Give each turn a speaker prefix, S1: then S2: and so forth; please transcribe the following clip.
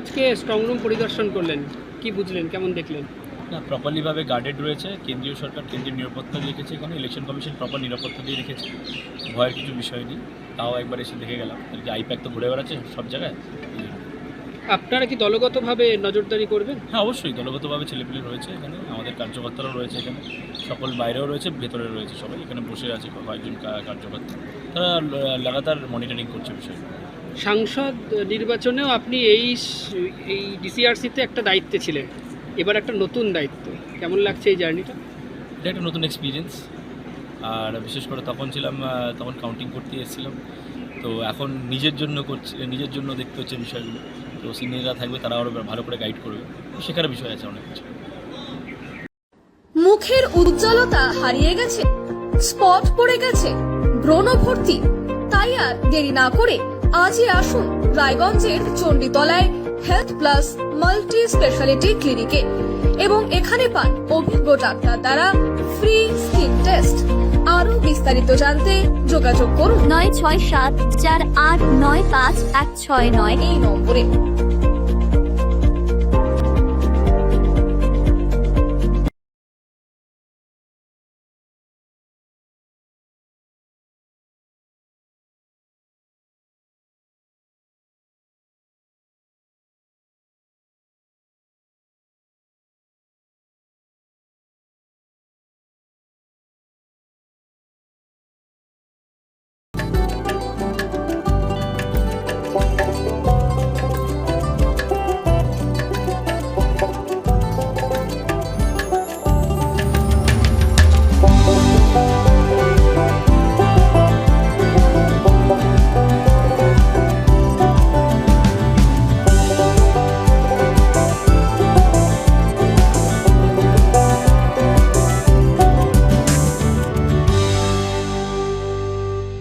S1: আজকে strong room পরিদর্শন করলেন, কি বুঝলেন, কেমন দেখলেন?
S2: না, প্রপারলিভাবে গার্ডেড রয়েছে। কেন্দ্রীয় সরকার কেন্দ্রীয় নিরাপত্তা রেখেছে, এখানে ইলেকশন কমিশন প্রপার নিরাপত্তা দিয়ে রেখেছে, ভয়ের কিছু বিষয় নেই। তাও একবার এসে দেখে গেলাম, আর কি আইপ্যাক তো ঘুরে বেড়াচ্ছে সব জায়গায়।
S1: আপনারা কি দলগতভাবে নজরদারি করবেন?
S2: হ্যাঁ, অবশ্যই দলগতভাবে ছেলেপিলে রয়েছে এখানে, আমাদের কার্যকর্তারাও রয়েছে এখানে, সকল বাইরেও রয়েছে, ভেতরে রয়েছে, সবাই এখানে বসে আছে কয়েকজন কার্যকর্তা, তারা লাগাতার মনিটরিং করছে বিষয়টা।
S1: সাংসদ নির্বাচনেও আপনি এই ডিসিআরসিতে একটা দায়িত্বে ছিলেন, এবার একটা নতুন দায়িত্ব, কেমন লাগছে এই জার্নিটা?
S2: এটা একটা নতুন এক্সপিরিয়েন্স। আর বিশেষ করে তখন কাউন্টিং করতে এসেছিলাম, তো এখন নিজের জন্য করছি, নিজের জন্য দেখতে হচ্ছে বিষয়গুলো। তো সিনিয়ররা থাকবে, তারা আরও ভালো করে গাইড করবে, শেখার বিষয় আছে অনেক কিছু।
S3: মুখের উজ্জ্বলতা হারিয়ে গেছে, স্পট পড়ে গেছে, ব্রণ ভর্তি, তাই আর দেরি না করে আজই আসুন রায়গঞ্জের চণ্ডীতলায় হেলথ প্লাস মাল্টি স্পেশালিটি ক্লিনিকে এবং এখানে পান অভিজ্ঞ ডাক্তার দ্বারা ফ্রি স্কিন টেস্ট। আরো বিস্তারিত জানতে যোগাযোগ করুন
S4: 96748956169
S3: এই নম্বরে।